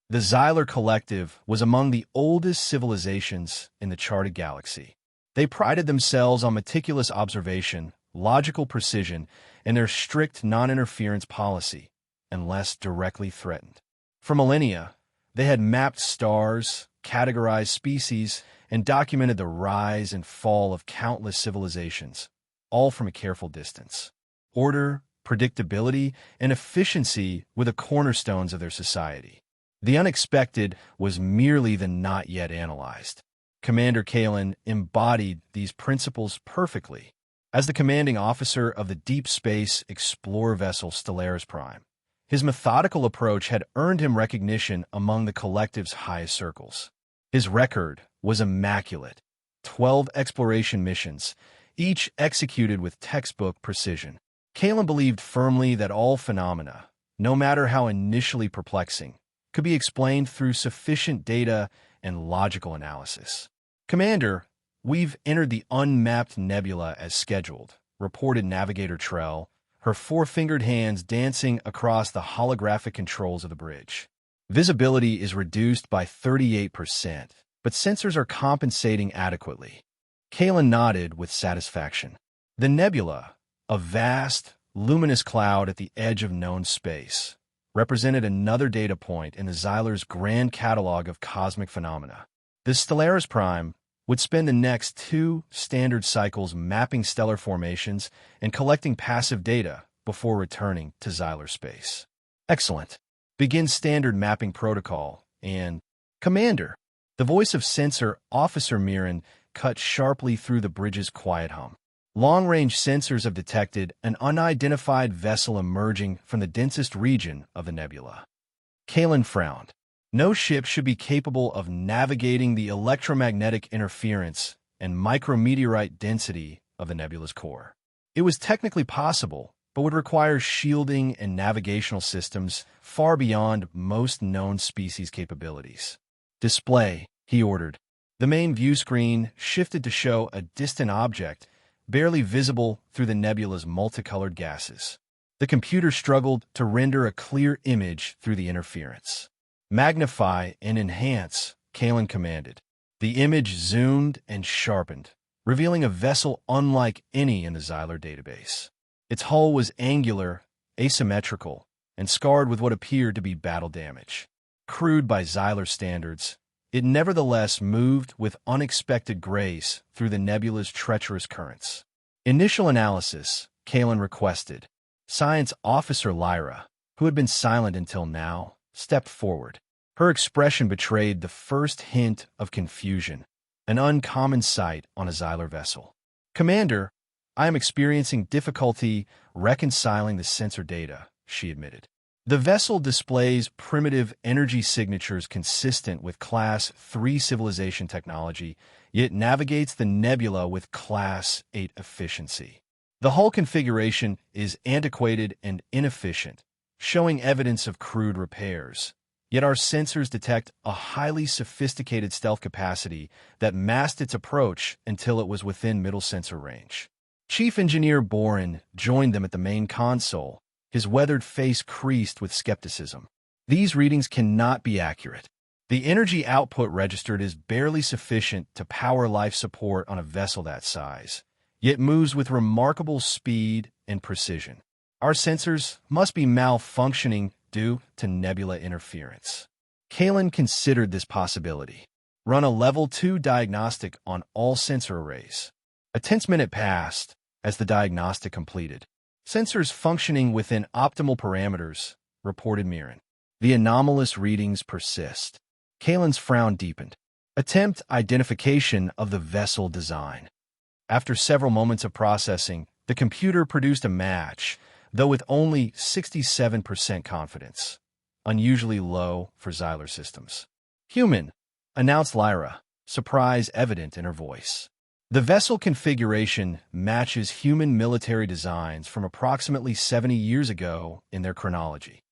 The Xylar Collective was among the oldest civilizations in the charted galaxy. They prided themselves on meticulous observation, logical precision, and their strict non-interference policy, unless directly threatened. For millennia, they had mapped stars, categorized species, and documented the rise and fall of countless civilizations, all from a careful distance. Order, predictability, and efficiency were the cornerstones of their society. The unexpected was merely the not yet analyzed. Commander Kalen embodied these principles perfectly. As the commanding officer of the Deep Space Explorer vessel Stellaris Prime, his methodical approach had earned him recognition among the collective's highest circles. His record was immaculate: 12 exploration missions, each executed with textbook precision. Kalen believed firmly that all phenomena, no matter how initially perplexing, could be explained through sufficient data and logical analysis. "Commander, we've entered the unmapped nebula as scheduled," reported Navigator Trell, her four-fingered hands dancing across the holographic controls of the bridge. "Visibility is reduced by 38%, but sensors are compensating adequately." Kalen nodded with satisfaction. The nebula, a vast, luminous cloud at the edge of known space, represented another data point in the Xylar's grand catalog of cosmic phenomena. The Stellaris Prime would spend the next 2 standard cycles mapping stellar formations and collecting passive data before returning to Xylar space. "Excellent. Begin standard mapping protocol and—" "Commander!" The voice of Sensor Officer Mirren cut sharply through the bridge's quiet hum. "Long-range sensors have detected an unidentified vessel emerging from the densest region of the nebula." Kalen frowned. No ship should be capable of navigating the electromagnetic interference and micrometeorite density of the nebula's core. It was technically possible, but would require shielding and navigational systems far beyond most known species' capabilities. "Display," he ordered. The main view screen shifted to show a distant object, barely visible through the nebula's multicolored gases. The computer struggled to render a clear image through the interference. "Magnify and enhance," Kalen commanded. The image zoomed and sharpened, revealing a vessel unlike any in the Xylar database. Its hull was angular, asymmetrical, and scarred with what appeared to be battle damage. Crude by Xylar standards, it nevertheless moved with unexpected grace through the nebula's treacherous currents. "Initial analysis," Kalen requested. Science Officer Lyra, who had been silent until now, stepped forward. Her expression betrayed the first hint of confusion, an uncommon sight on a Xylar vessel. "Commander, I am experiencing difficulty reconciling the sensor data," she admitted. "The vessel displays primitive energy signatures consistent with Class 3 civilization technology, yet navigates the nebula with Class 8 efficiency. The hull configuration is antiquated and inefficient, showing evidence of crude repairs. Yet our sensors detect a highly sophisticated stealth capacity that masked its approach until it was within middle sensor range." Chief Engineer Boren joined them at the main console, his weathered face creased with skepticism. "These readings cannot be accurate. The energy output registered is barely sufficient to power life support on a vessel that size, yet moves with remarkable speed and precision. Our sensors must be malfunctioning due to nebula interference." Kalen considered this possibility. "Run a Level 2 diagnostic on all sensor arrays." A tense minute passed as the diagnostic completed. "Sensors functioning within optimal parameters," reported Mirren. "The anomalous readings persist." Kalen's frown deepened. "Attempt identification of the vessel design." After several moments of processing, the computer produced a match, though with only 67% confidence, unusually low for Xylar systems. "Human," announced Lyra, surprise evident in her voice. "The vessel configuration matches human military designs from approximately 70 years ago in their chronology."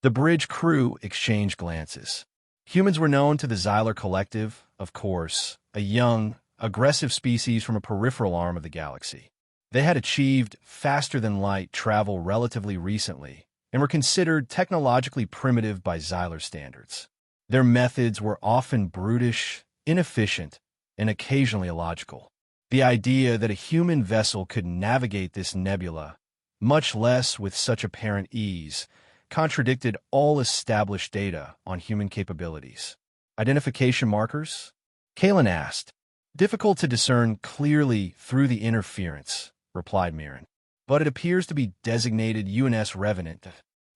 The bridge crew exchanged glances. Humans were known to the Xylar Collective, of course, a young, aggressive species from a peripheral arm of the galaxy. They had achieved faster-than-light travel relatively recently and were considered technologically primitive by Xylar standards. Their methods were often brutish, inefficient, and occasionally illogical. The idea that a human vessel could navigate this nebula, much less with such apparent ease, contradicted all established data on human capabilities. Identification markers? Kalen asked. Difficult to discern clearly through the interference, replied Mirren. But it appears to be designated UNS Revenant,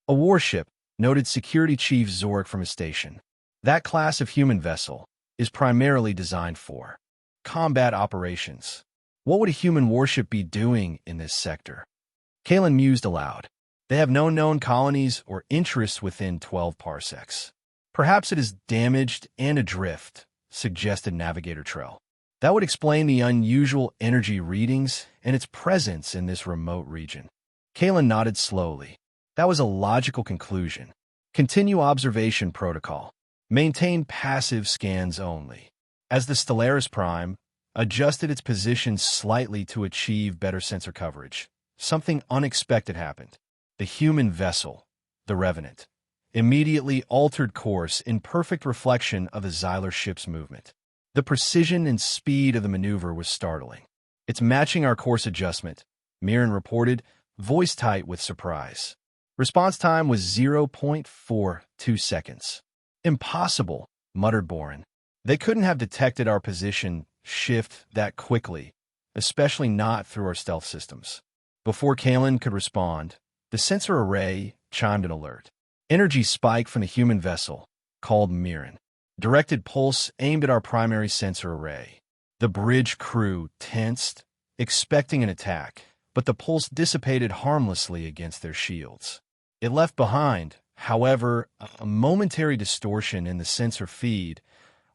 a warship, noted Security Chief Zork from his station. That class of human vessel is primarily designed for combat operations. What would a human warship be doing in this sector? Kalen mused aloud. They have no known colonies or interests within 12 parsecs. Perhaps it is damaged and adrift, suggested Navigator Trell. That would explain the unusual energy readings and its presence in this remote region. Kalen nodded slowly. That was a logical conclusion. Continue observation protocol. Maintain passive scans only. As the Stellaris Prime adjusted its position slightly to achieve better sensor coverage, something unexpected happened. The human vessel, the Revenant, immediately altered course in perfect reflection of the Xylar ship's movement. The precision and speed of the maneuver was startling. It's matching our course adjustment, Mirren reported, voice tight with surprise. Response time was 0.42 seconds. Impossible, muttered Boren. They couldn't have detected our position shift that quickly, especially not through our stealth systems. Before Kalen could respond, the sensor array chimed an alert. Energy spike from the human vessel, called Mirren. Directed pulse aimed at our primary sensor array. The bridge crew tensed, expecting an attack, but the pulse dissipated harmlessly against their shields. It left behind, however, a momentary distortion in the sensor feed,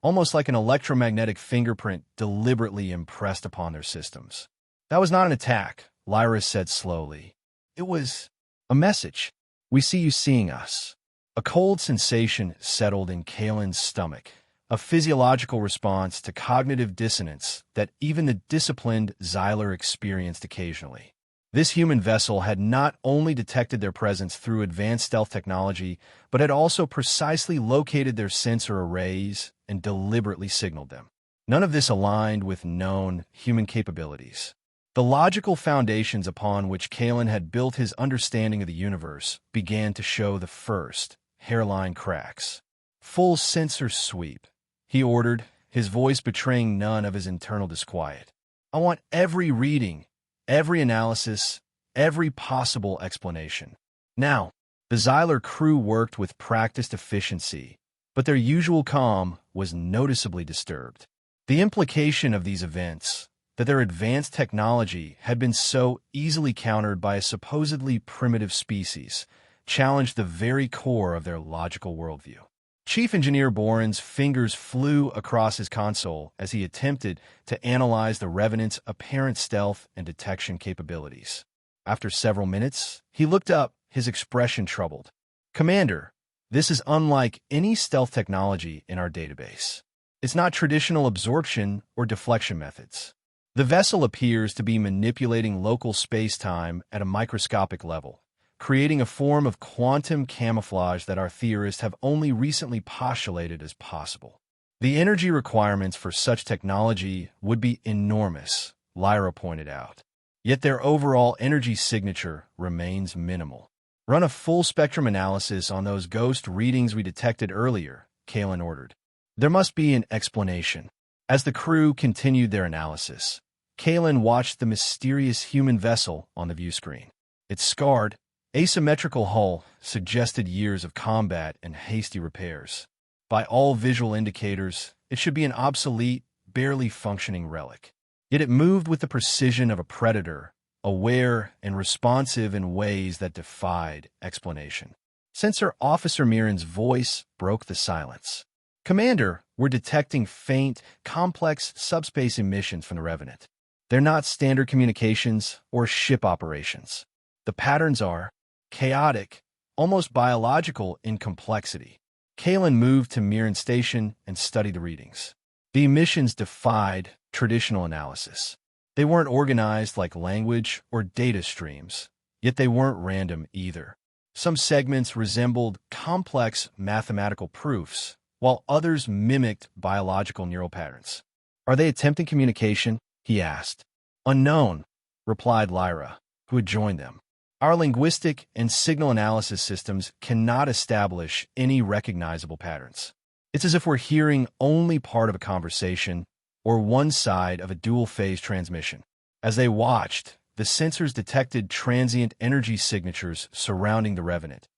almost like an electromagnetic fingerprint deliberately impressed upon their systems. That was not an attack, Lyra said slowly. It was a message. We see you seeing us. A cold sensation settled in Kalen's stomach, a physiological response to cognitive dissonance that even the disciplined Xylar experienced occasionally. This human vessel had not only detected their presence through advanced stealth technology, but had also precisely located their sensor arrays and deliberately signaled them. None of this aligned with known human capabilities. The logical foundations upon which Kalen had built his understanding of the universe began to show the first hairline cracks. Full sensor sweep, he ordered, his voice betraying none of his internal disquiet. I want every reading, every analysis, every possible explanation. Now, the Xylar crew worked with practiced efficiency, but their usual calm was noticeably disturbed. The implication of these events, that their advanced technology had been so easily countered by a supposedly primitive species, challenged the very core of their logical worldview. Chief Engineer Boren's fingers flew across his console as he attempted to analyze the Revenant's apparent stealth and detection capabilities. After several minutes, he looked up, his expression troubled. Commander, this is unlike any stealth technology in our database. It's not traditional absorption or deflection methods. The vessel appears to be manipulating local space-time at a microscopic level, creating a form of quantum camouflage that our theorists have only recently postulated as possible. The energy requirements for such technology would be enormous, Lyra pointed out. Yet their overall energy signature remains minimal. Run a full-spectrum analysis on those ghost readings we detected earlier, Kalen ordered. There must be an explanation. As the crew continued their analysis, Kalen watched the mysterious human vessel on the view screen. Its scarred, asymmetrical hull suggested years of combat and hasty repairs. By all visual indicators, it should be an obsolete, barely functioning relic. Yet it moved with the precision of a predator, aware and responsive in ways that defied explanation. Sensor Officer Mirren's voice broke the silence. Commander, we're detecting faint, complex subspace emissions from the Revenant. They're not standard communications or ship operations. The patterns are chaotic, almost biological in complexity. Kalen moved to Mirren's station and studied the readings. The emissions defied traditional analysis. They weren't organized like language or data streams, yet they weren't random either. Some segments resembled complex mathematical proofs, while others mimicked biological neural patterns. "Are they attempting communication?" he asked. "Unknown," replied Lyra, who had joined them. "Our linguistic and signal analysis systems cannot establish any recognizable patterns. It's as if we're hearing only part of a conversation or one side of a dual-phase transmission." As they watched, the sensors detected transient energy signatures surrounding the revenant,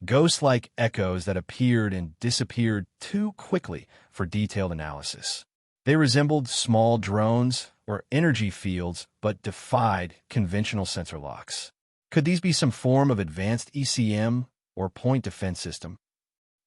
ghost-like echoes that appeared and disappeared too quickly for detailed analysis. They resembled small drones or energy fields, but defied conventional sensor locks. Could these be some form of advanced ECM or point defense system?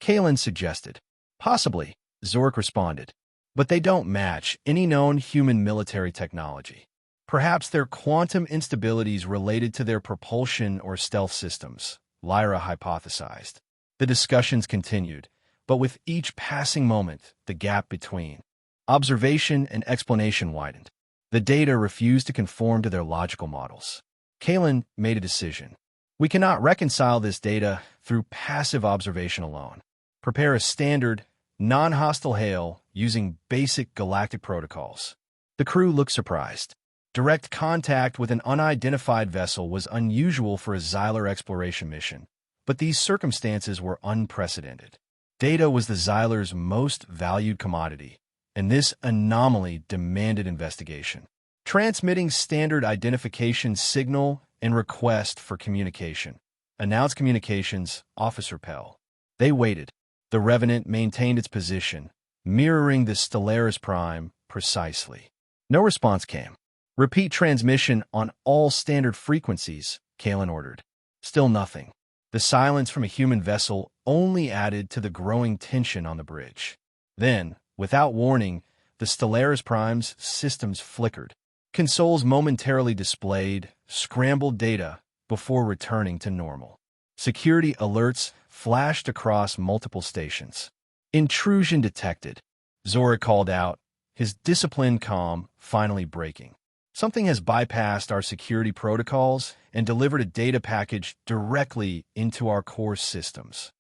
Kalen suggested. "Possibly," Zorik responded, "but they don't match any known human military technology. Perhaps they're quantum instabilities related to their propulsion or stealth systems," Lyra hypothesized. The discussions continued, but with each passing moment, the gap between observation and explanation widened. The data refused to conform to their logical models. Kalen made a decision. "We cannot reconcile this data through passive observation alone. Prepare a standard, non-hostile hail using basic galactic protocols." The crew looked surprised. Direct contact with an unidentified vessel was unusual for a Xylar exploration mission, but these circumstances were unprecedented. Data was the Xylar's most valued commodity, and this anomaly demanded investigation. "Transmitting standard identification signal and request for communication," announced Communications Officer Pell. They waited. The Revenant maintained its position, mirroring the Stellaris Prime precisely. No response came. "Repeat transmission on all standard frequencies," Kalen ordered. Still nothing. The silence from a human vessel only added to the growing tension on the bridge. Then, without warning, the Stellaris Prime's systems flickered. Consoles momentarily displayed scrambled data before returning to normal. Security alerts flashed across multiple stations. "Intrusion detected," Zorik called out, his disciplined calm finally breaking. "Something has bypassed our security protocols and delivered a data package directly into our core systems."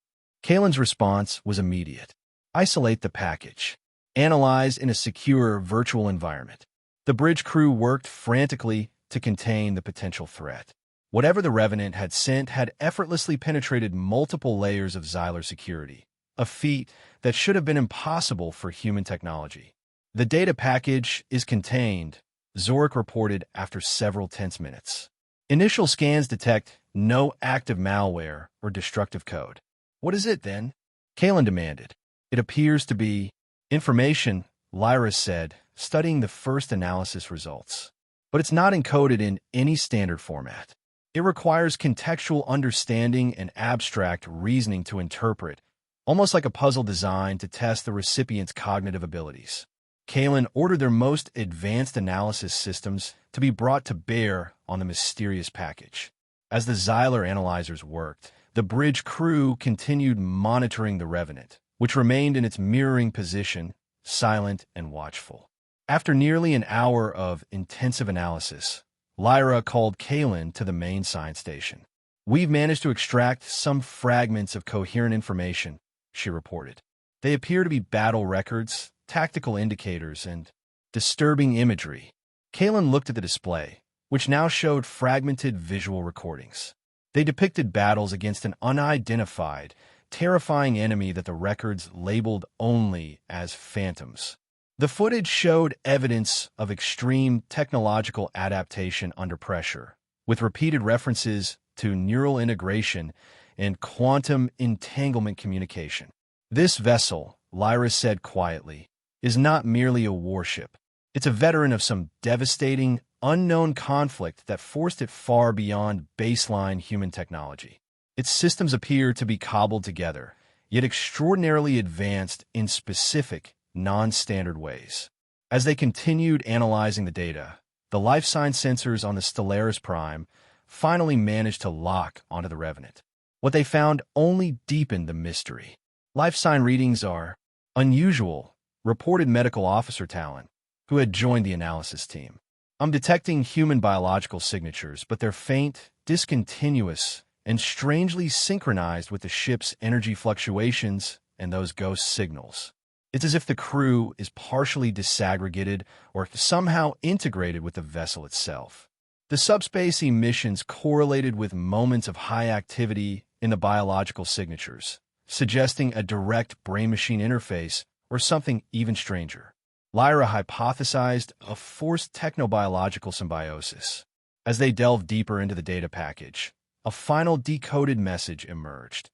Kalen's response was immediate. "Isolate the package. Analyze in a secure virtual environment." The bridge crew worked frantically to contain the potential threat. Whatever the Revenant had sent had effortlessly penetrated multiple layers of Xylar security, a feat that should have been impossible for human technology. "The data package is contained," Zorik reported after several tense minutes. "Initial scans detect no active malware or destructive code." "What is it, then?" Kalen demanded. "It appears to be information," Lyra said, studying the first analysis results. "But it's not encoded in any standard format. It requires contextual understanding and abstract reasoning to interpret, almost like a puzzle designed to test the recipient's cognitive abilities." Kalen ordered their most advanced analysis systems to be brought to bear on the mysterious package. As the Xylar analyzers worked, the bridge crew continued monitoring the Revenant, which remained in its mirroring position, silent and watchful. After nearly an hour of intensive analysis, Lyra called Kalen to the main science station. "We've managed to extract some fragments of coherent information," she reported. "They appear to be battle records, tactical indicators, and disturbing imagery." Kalen looked at the display, which now showed fragmented visual recordings. They depicted battles against an unidentified, terrifying enemy that the records labeled only as phantoms. The footage showed evidence of extreme technological adaptation under pressure, with repeated references to neural integration and quantum entanglement communication. "This vessel," Lyra said quietly, "is not merely a warship. It's a veteran of some devastating, unknown conflict that forced it far beyond baseline human technology. Its systems appear to be cobbled together, yet extraordinarily advanced in specific, non-standard ways." As they continued analyzing the data, the life sign sensors on the Stellaris Prime finally managed to lock onto the Revenant. What they found only deepened the mystery. "Life sign readings are unusual," reported Medical Officer Talon, who had joined the analysis team. "I'm detecting human biological signatures, but they're faint, discontinuous, and strangely synchronized with the ship's energy fluctuations and those ghost signals. It's as if the crew is partially disaggregated or somehow integrated with the vessel itself. The subspace emissions correlated with moments of high activity in the biological signatures, suggesting a direct brain-machine interface or something even stranger. Lyra hypothesized a forced technobiological symbiosis. As they delved deeper into the data package, a final decoded message emerged.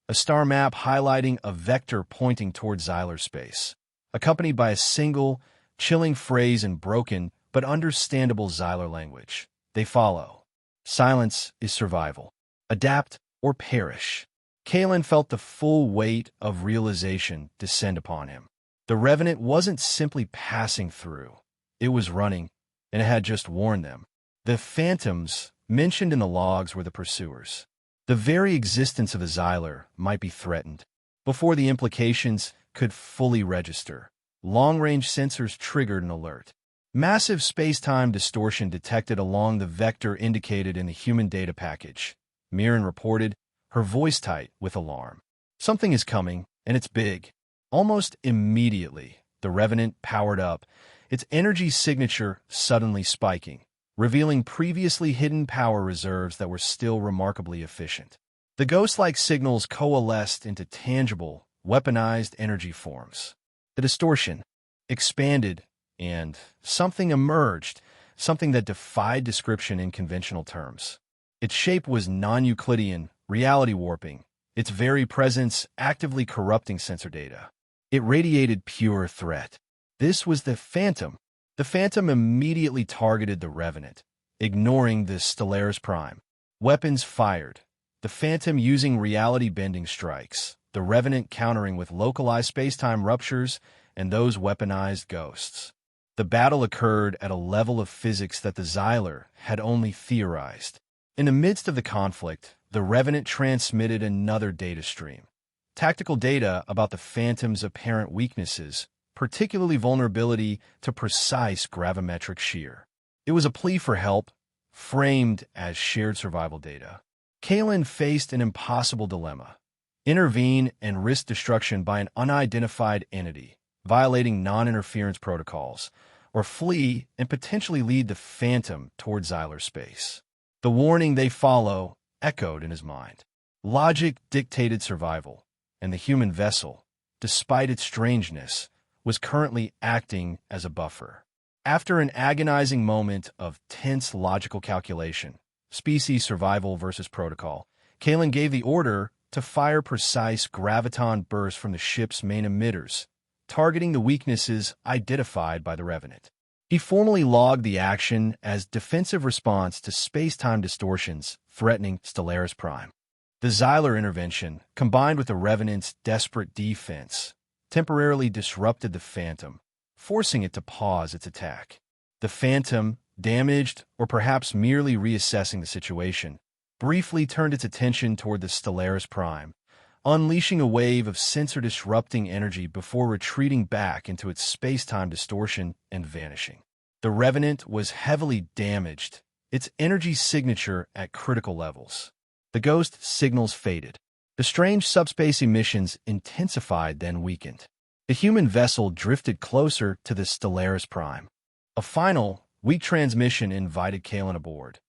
A star map highlighting a vector pointing toward Xylar space, accompanied by a single, chilling phrase in broken but understandable Xylar language. They follow. Silence is survival. Adapt or perish. Kalen felt the full weight of realization descend upon him. The Revenant wasn't simply passing through. It was running, and it had just warned them. The phantoms mentioned in the logs were the pursuers. The very existence of the Xylar might be threatened. Before the implications could fully register, long-range sensors triggered an alert. Massive space-time distortion detected along the vector indicated in the human data package. Mirren reported, her voice tight with alarm. Something is coming, and it's big. Almost immediately, the Revenant powered up, its energy signature suddenly spiking, revealing previously hidden power reserves that were still remarkably efficient. The ghost-like signals coalesced into tangible, weaponized energy forms. The distortion expanded, and something emerged, something that defied description in conventional terms. Its shape was non-Euclidean, reality warping, its very presence actively corrupting sensor data. It radiated pure threat. This was the Phantom. The Phantom immediately targeted the Revenant, ignoring the Stellaris Prime. Weapons fired. The Phantom using reality-bending strikes, the Revenant countering with localized spacetime ruptures and those weaponized ghosts. The battle occurred at a level of physics that the Xylar had only theorized. In the midst of the conflict, the Revenant transmitted another data stream. Tactical data about the Phantom's apparent weaknesses, particularly vulnerability to precise gravimetric shear. It was a plea for help, framed as shared survival data. Kalen faced an impossible dilemma. Intervene and risk destruction by an unidentified entity, violating non-interference protocols, or flee and potentially lead the Phantom toward Xylar space. The warning they follow echoed in his mind. Logic dictated survival, and the human vessel, despite its strangeness, was currently acting as a buffer. After an agonizing moment of tense logical calculation, species survival versus protocol, Kalen gave the order to fire precise graviton bursts from the ship's main emitters, targeting the weaknesses identified by the Revenant. He formally logged the action as defensive response to space-time distortions threatening Stellaris Prime. The Xylar intervention, combined with the Revenant's desperate defense, temporarily disrupted the Phantom, forcing it to pause its attack. The Phantom, damaged or perhaps merely reassessing the situation, briefly turned its attention toward the Stellaris Prime, unleashing a wave of sensor-disrupting energy before retreating back into its space-time distortion and vanishing. The Revenant was heavily damaged, its energy signature at critical levels. The ghost signals faded. The strange subspace emissions intensified, then weakened. The human vessel drifted closer to the Stellaris Prime. A final, weak transmission invited Kalen aboard,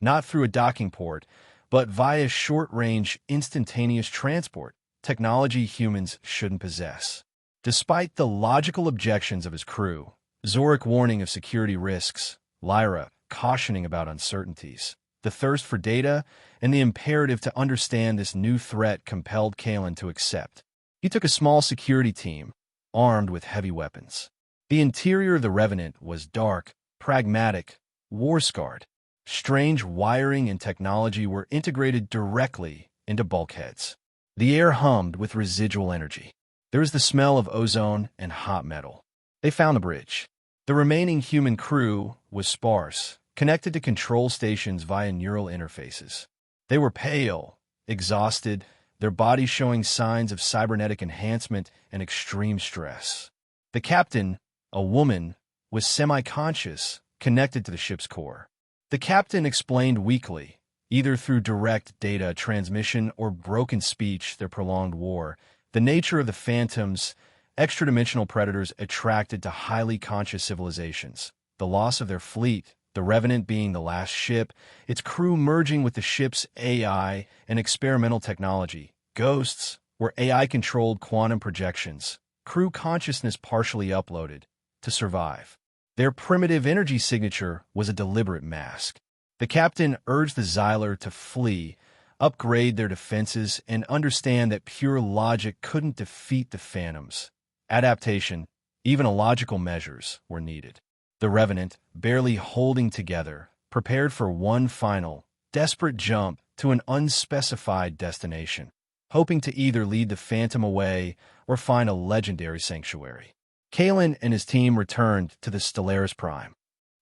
not through a docking port, but via short-range, instantaneous transport, technology humans shouldn't possess. Despite the logical objections of his crew, Zorik warning of security risks, Lyra cautioning about uncertainties, the thirst for data, and the imperative to understand this new threat compelled Kalen to accept. He took a small security team, armed with heavy weapons. The interior of the Revenant was dark, pragmatic, war-scarred. Strange wiring and technology were integrated directly into bulkheads. The air hummed with residual energy. There was the smell of ozone and hot metal. They found the bridge. The remaining human crew was sparse, connected to control stations via neural interfaces. They were pale, exhausted, their bodies showing signs of cybernetic enhancement and extreme stress. The captain, a woman, was semi-conscious, connected to the ship's core. The captain explained weakly, either through direct data transmission or broken speech, their prolonged war, The nature of the phantoms, extra-dimensional predators attracted to highly conscious civilizations. The loss of their fleet, the Revenant being the last ship, its crew merging with the ship's AI and experimental technology. Ghosts were AI-controlled quantum projections, crew consciousness partially uploaded, to survive. Their primitive energy signature was a deliberate mask. The captain urged the Xylar to flee, upgrade their defenses, and understand that pure logic couldn't defeat the phantoms. Adaptation, even illogical measures, were needed. The Revenant, barely holding together, prepared for one final, desperate jump to an unspecified destination, hoping to either lead the Phantom away or find a legendary sanctuary. Kalen and his team returned to the Stellaris Prime.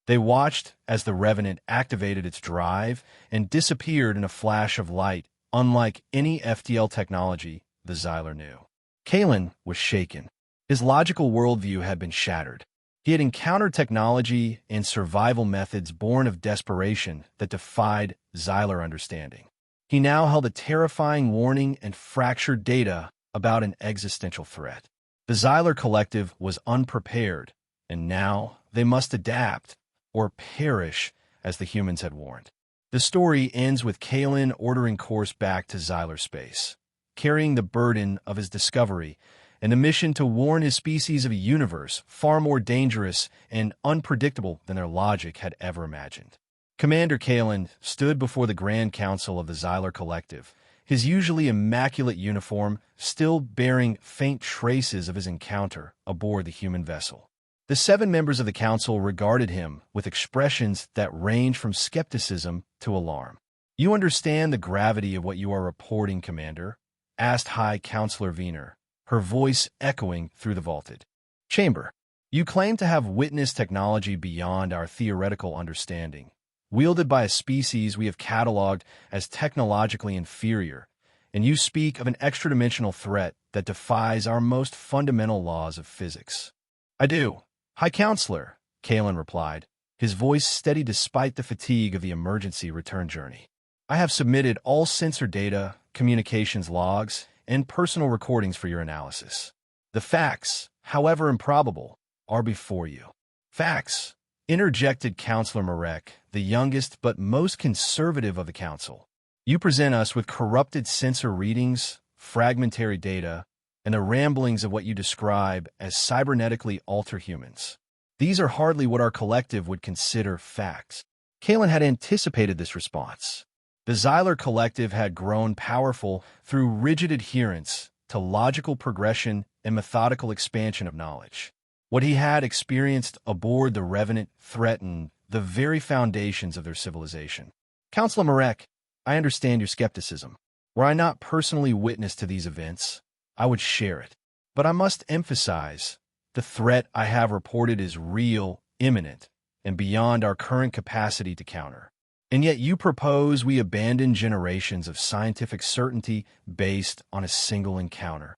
They watched as the Revenant activated its drive and disappeared in a flash of light, unlike any FTL technology the Xylar knew. Kalen was shaken. His logical worldview had been shattered. He had encountered technology and survival methods born of desperation that defied Xylar understanding. He now held a terrifying warning and fractured data about an existential threat. The Xylar Collective was unprepared, and now they must adapt or perish, as the humans had warned. The story ends with Kalen ordering course back to Xylar space, carrying the burden of his discovery and a mission to warn his species of a universe far more dangerous and unpredictable than their logic had ever imagined. Commander Kalen stood before the Grand Council of the Xylar Collective, his usually immaculate uniform still bearing faint traces of his encounter aboard the human vessel. The 7 members of the council regarded him with expressions that ranged from skepticism to alarm. "You understand the gravity of what you are reporting, Commander?" asked High Counselor Wiener, her voice echoing through the vaulted chamber. "You claim to have witnessed technology beyond our theoretical understanding, wielded by a species we have cataloged as technologically inferior, and you speak of an extra-dimensional threat that defies our most fundamental laws of physics." "I do, High Counselor," Kalen replied, his voice steady despite the fatigue of the emergency return journey. "I have submitted all sensor data, communications logs, and personal recordings for your analysis. The facts, however improbable, are before you." "Facts," interjected Counselor Marek, the youngest but most conservative of the council. "You present us with corrupted sensor readings, fragmentary data, and the ramblings of what you describe as cybernetically altered humans. These are hardly what our collective would consider facts." Kalen had anticipated this response. The Xylar Collective had grown powerful through rigid adherence to logical progression and methodical expansion of knowledge. What he had experienced aboard the Revenant threatened the very foundations of their civilization. "Counselor Marek, I understand your skepticism. Were I not personally witness to these events, I would share it. But I must emphasize, the threat I have reported is real, imminent, and beyond our current capacity to counter. And yet you propose we abandon generations of scientific certainty based on a single encounter."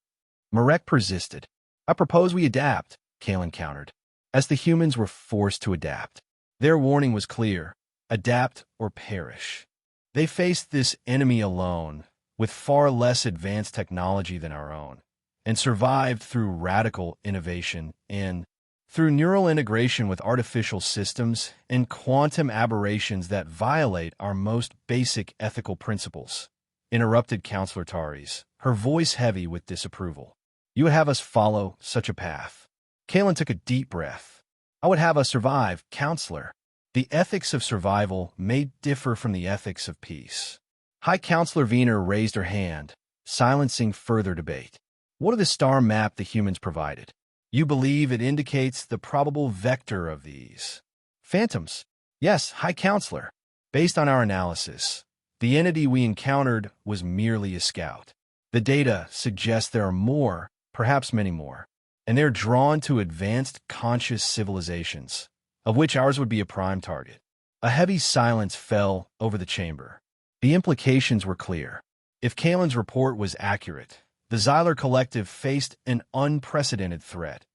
Marek persisted. "I propose we adapt," Kalen countered, as the humans were forced to adapt. Their warning was clear: adapt or perish. They faced this enemy alone, with far less advanced technology than our own, and survived through radical innovation and through neural integration with artificial systems and quantum aberrations that violate our most basic ethical principles," interrupted Counselor Taris, her voice heavy with disapproval. "You would have us follow such a path?" Kalen took a deep breath. "I would have us survive, Counselor. The ethics of survival may differ from the ethics of peace." High Counselor Wiener raised her hand, silencing further debate. "What of the star map the humans provided? You believe it indicates the probable vector of these phantoms?" "Yes, High Counselor. Based on our analysis, the entity we encountered was merely a scout. The data suggests there are more, perhaps many more, and they're drawn to advanced conscious civilizations, of which ours would be a prime target." A heavy silence fell over the chamber. The implications were clear. If Kalen's report was accurate, the Xylar Collective faced an unprecedented threat,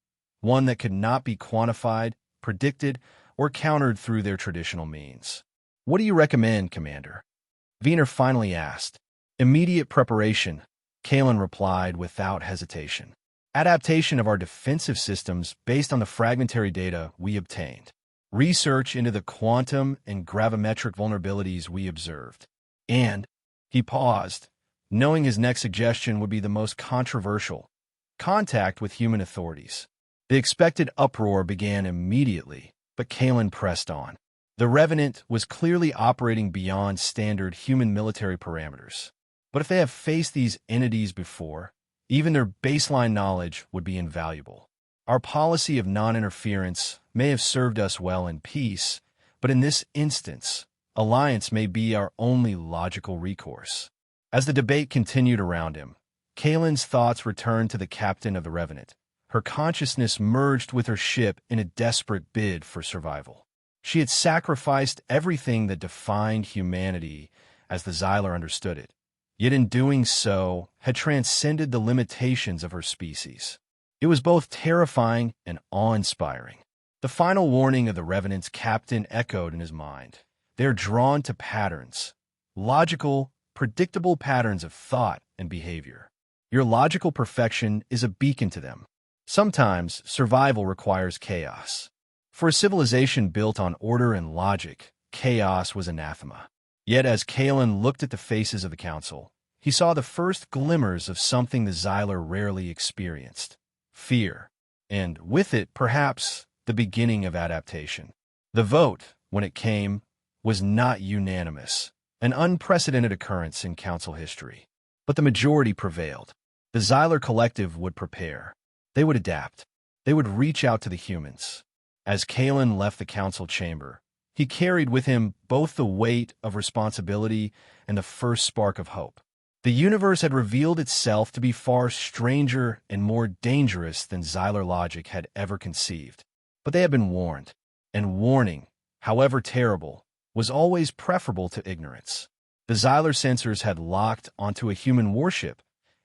one that could not be quantified, predicted, or countered through their traditional means. "What do you recommend, Commander?" Wiener finally asked. "Immediate preparation," Kalen replied without hesitation. Adaptation of our defensive systems based on the fragmentary data we obtained. Research into the quantum and gravimetric vulnerabilities we observed. And he paused, knowing his next suggestion would be the most controversial: contact with human authorities. The expected uproar began immediately, but Kalen pressed on. The Revenant was clearly operating beyond standard human military parameters. But if they have faced these entities before, even their baseline knowledge would be invaluable. Our policy of non-interference may have served us well in peace, but in this instance, alliance may be our only logical recourse. As the debate continued around him, Kalen's thoughts returned to the captain of the Revenant. Her consciousness merged with her ship in a desperate bid for survival. She had sacrificed everything that defined humanity as the Xylar understood it, yet in doing so had transcended the limitations of her species. It was both terrifying and awe-inspiring. The final warning of the Revenant's captain echoed in his mind. They are drawn to patterns, logical, predictable patterns of thought and behavior. Your logical perfection is a beacon to them. Sometimes survival requires chaos. For a civilization built on order and logic, chaos was anathema. Yet as Kalen looked at the faces of the council, he saw the first glimmers of something the Xylar rarely experienced: fear, and with it, perhaps, the beginning of adaptation. The vote, when it came, was not unanimous, an unprecedented occurrence in council history. But the majority prevailed. The Xylar Collective would prepare. They would adapt. They would reach out to the humans. As Kalen left the council chamber, he carried with him both the weight of responsibility and the first spark of hope. The universe had revealed itself to be far stranger and more dangerous than Xylar logic had ever conceived. But they had been warned, and warning, however terrible, was always preferable to ignorance. The Xylar sensors had locked onto a human warship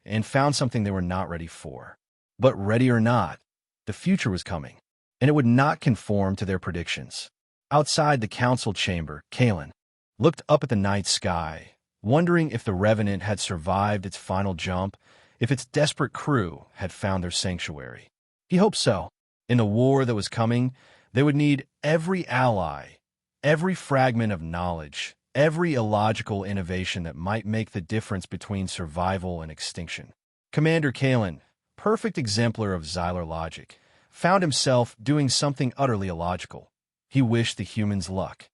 and found something they were not ready for. But ready or not, the future was coming, and it would not conform to their predictions. Outside the council chamber, Kalen looked up at the night sky, wondering if the Revenant had survived its final jump, if its desperate crew had found their sanctuary. He hoped so. In the war that was coming, they would need every ally, every fragment of knowledge, every illogical innovation that might make the difference between survival and extinction. Commander Kalen, perfect exemplar of Xylar logic, found himself doing something utterly illogical. He wished the humans luck.